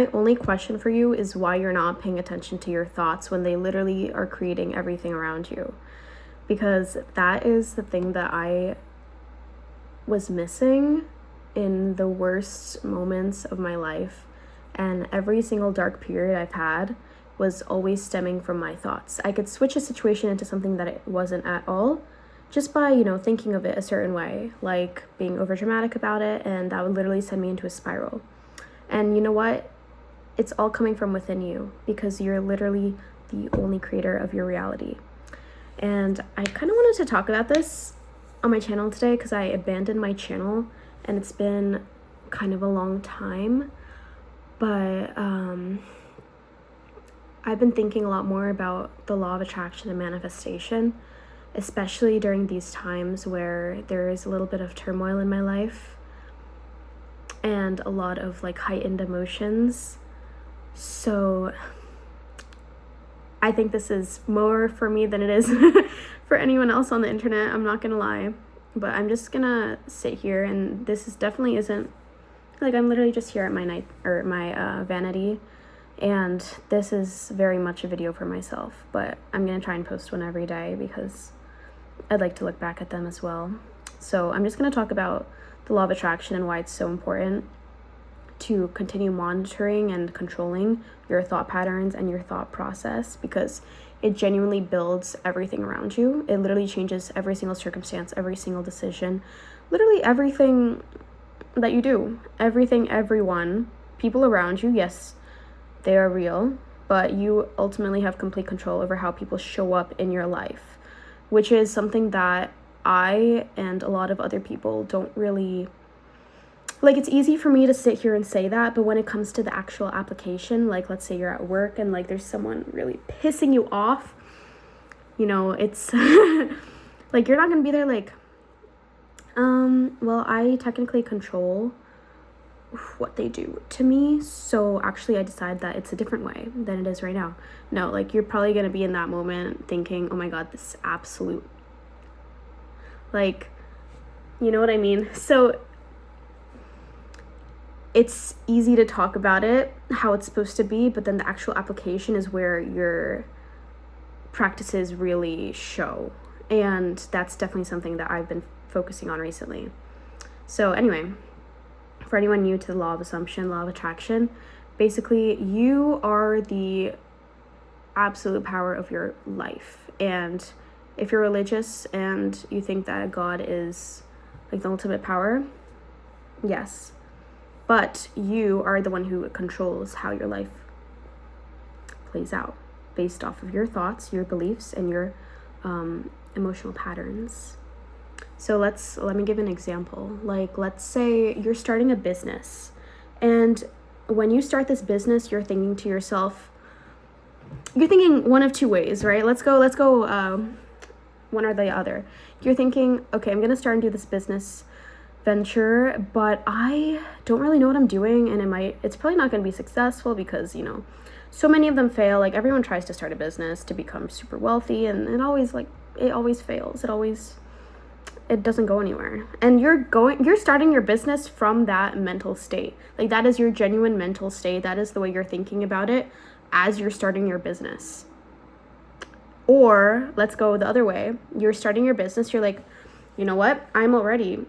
My only question for you is why you're not paying attention to your thoughts when they literally are creating everything around you. Because that is the thing that I was missing in the worst moments of my life. And every single dark period I've had was always stemming from my thoughts. I could switch a situation into something that it wasn't at all just by, thinking of it a certain way, like being overdramatic about it, and that would literally send me into a spiral. And you know what? It's all coming from within you because you're literally the only creator of your reality. And I kind of wanted to talk about this on my channel today because I abandoned my channel and it's been kind of a long time. But I've been thinking a lot more about the law of attraction and manifestation, especially during these times where there is a little bit of turmoil in my life and a lot of heightened emotions. So I think this is more for me than it is for anyone else on the internet. I'm not gonna lie, but I'm just gonna sit here, and this definitely isn't I'm literally just here at my vanity, and this is very much a video for myself, but I'm gonna try and post one every day because I'd like to look back at them as well. So I'm just gonna talk about the law of attraction and why it's so important to continue monitoring and controlling your thought patterns and your thought process, because it genuinely builds everything around you. It literally changes every single circumstance, every single decision, literally everything that you do, everything, everyone, people around you. Yes, they are real, but you ultimately have complete control over how people show up in your life, which is something that I and a lot of other people don't really it's easy for me to sit here and say that, but when it comes to the actual application, let's say you're at work and there's someone really pissing you off, it's you're not gonna be there well, I technically control what they do to me, so actually I decide that it's a different way than it is right now. No, you're probably gonna be in that moment thinking, oh my god, this absolute you know what I mean? So it's easy to talk about it, how it's supposed to be, but then the actual application is where your practices really show. And that's definitely something that I've been focusing on recently. So anyway, for anyone new to the law of assumption, law of attraction, basically you are the absolute power of your life. And if you're religious and you think that God is the ultimate power, yes. But you are the one who controls how your life plays out based off of your thoughts, your beliefs, and your emotional patterns. So let me give an example. Let's say you're starting a business, and when you start this business, you're thinking to yourself, you're thinking one of two ways, right? Let's go one or the other. You're thinking, okay, I'm gonna start and do this business venture, but I don't really know what I'm doing, and it's probably not going to be successful because so many of them fail. Everyone tries to start a business to become super wealthy, and it always fails. It doesn't go anywhere. And you're starting your business from that mental state. That is your genuine mental state. That is the way you're thinking about it as you're starting your business. Or let's go the other way. You're starting your business, you're you know what, I'm already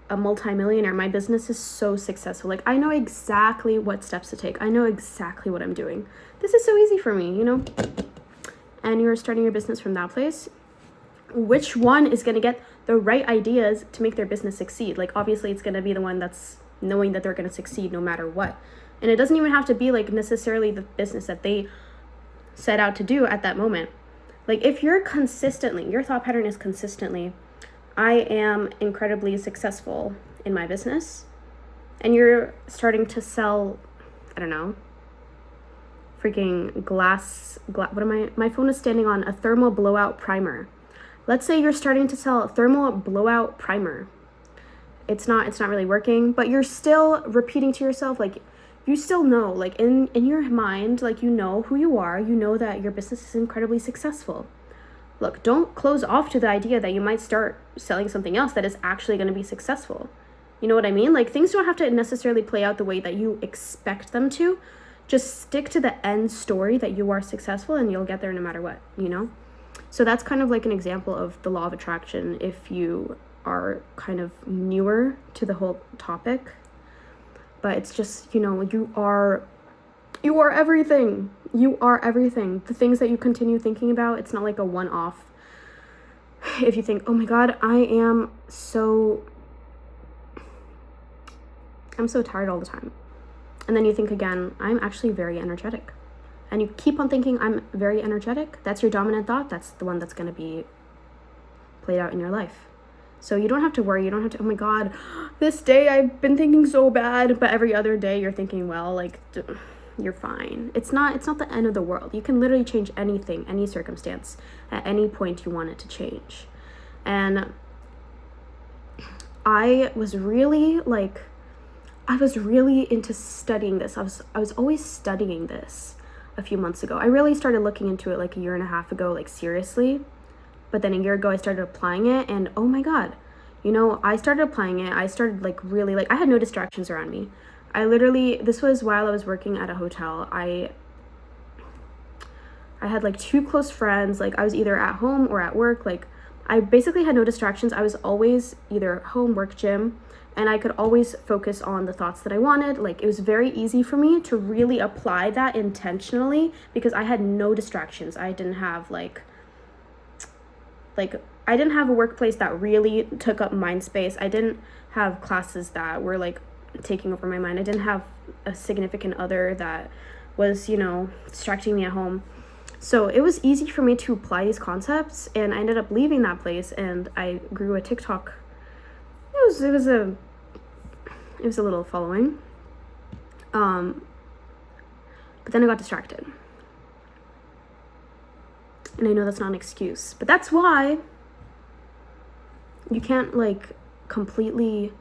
a multimillionaire. My business is so successful. I know exactly what steps to take. I know exactly what I'm doing. This is so easy for me, And you're starting your business from that place. Which one is going to get the right ideas to make their business succeed? Obviously it's going to be the one that's knowing that they're going to succeed no matter what. And it doesn't even have to be necessarily the business that they set out to do at that moment. If you're consistently, your thought pattern is consistently, I am incredibly successful in my business, and you're starting to sell, I don't know, freaking glass, my phone is standing on a thermal blowout primer. Let's say you're starting to sell a thermal blowout primer. It's not really working, but you're still repeating to yourself, you still know, in your mind, you know who you are, you know that your business is incredibly successful. Look, don't close off to the idea that you might start selling something else that is actually going to be successful. You know what I mean? Like, things don't have to necessarily play out the way that you expect them to. Just stick to the end story that you are successful, and you'll get there no matter what, you know? So that's kind of like an example of the law of attraction if you are kind of newer to the whole topic. But it's just, you know, you are everything. You are everything. The things that you continue thinking about, it's not like a one-off. If you think, oh my God, I'm so tired all the time. And then you think again, I'm actually very energetic. And you keep on thinking, I'm very energetic. That's your dominant thought. That's the one that's going to be played out in your life. So you don't have to worry. You don't have to, oh my God, this day I've been thinking so bad. But every other day you're thinking, well, like, you're fine. It's not the end of the world. You can literally change anything, any circumstance, at any point you want it to change. And I was really into studying this. I was always studying this a few months ago. I really started looking into it like a year and a half ago, like seriously. But then a year ago I started applying it, and oh my God, you know, I started applying it. I started like really, like, I had no distractions around me. This was while I was working at a hotel. I had like 2 close friends. Like, I was either at home or at work. Like, I basically had no distractions. I was always either home, work, gym, and I could always focus on the thoughts that I wanted. Like, it was very easy for me to really apply that intentionally because I had no distractions. I didn't have I didn't have a workplace that really took up mind space. I didn't have classes that were like taking over my mind. I didn't have a significant other that was, you know, distracting me at home. So it was easy for me to apply these concepts, and I ended up leaving that place, and I grew a TikTok. It was a little following. But then I got distracted. And I know that's not an excuse, but that's why you can't like completely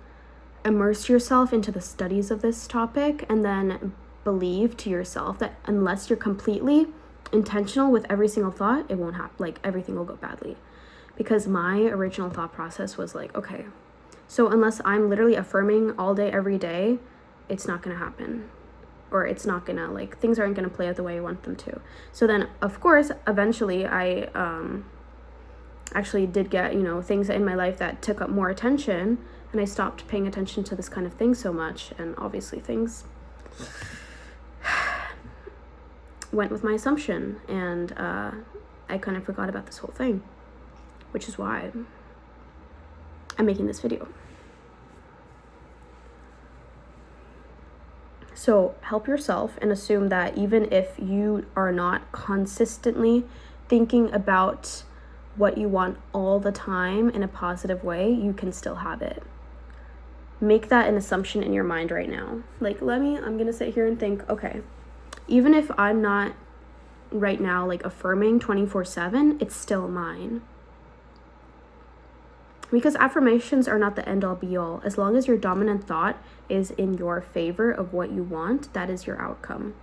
immerse yourself into the studies of this topic and then believe to yourself that unless you're completely intentional with every single thought, it won't happen. Like, everything will go badly. Because my original thought process was like, okay, so unless I'm literally affirming all day, every day, it's not going to happen. Or it's not going to, like, things aren't going to play out the way I want them to. So then, of course, eventually I actually did get, you know, things in my life that took up more attention, and I stopped paying attention to this kind of thing so much, and obviously things went with my assumption, and I kind of forgot about this whole thing, which is why I'm making this video. So help yourself and assume that even if you are not consistently thinking about what you want all the time in a positive way, you can still have it. Make that an assumption in your mind right now. Like, I'm going to sit here and think, okay, even if I'm not right now like affirming 24/7, it's still mine. Because affirmations are not the end all be all. As long as your dominant thought is in your favor of what you want, that is your outcome.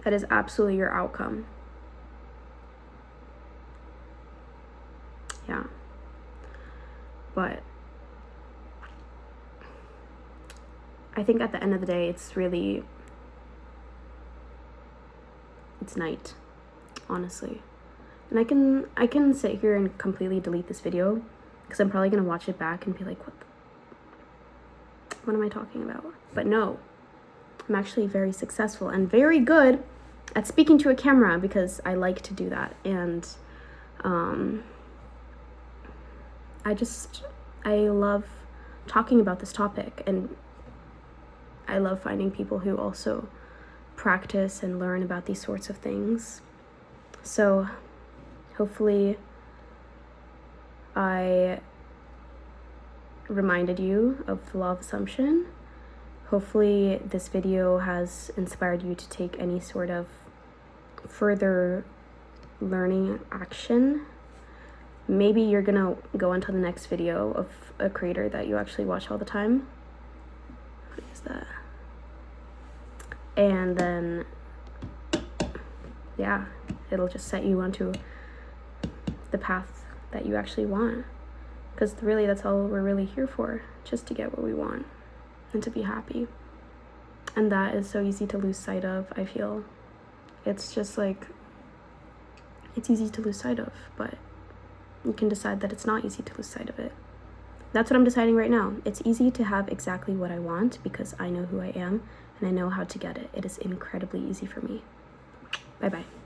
That is absolutely your outcome. Yeah. But I think at the end of the day, it's night, honestly. And I can sit here and completely delete this video because I'm probably going to watch it back and be like, what am I talking about? But no, I'm actually very successful and very good at speaking to a camera because I like to do that. And I love talking about this topic, and I love finding people who also practice and learn about these sorts of things. So hopefully I reminded you of the law of assumption. Hopefully this video has inspired you to take any sort of further learning action. Maybe you're gonna go into the next video of a creator that you actually watch all the time. What is that? And then, yeah, it'll just set you onto the path that you actually want. Because really, that's all we're really here for. just to get what we want and to be happy. And that is so easy to lose sight of, I feel. It's just like, it's easy to lose sight of, but you can decide that it's not easy to lose sight of it. That's what I'm deciding right now. It's easy to have exactly what I want because I know who I am and I know how to get it. It is incredibly easy for me. Bye-bye.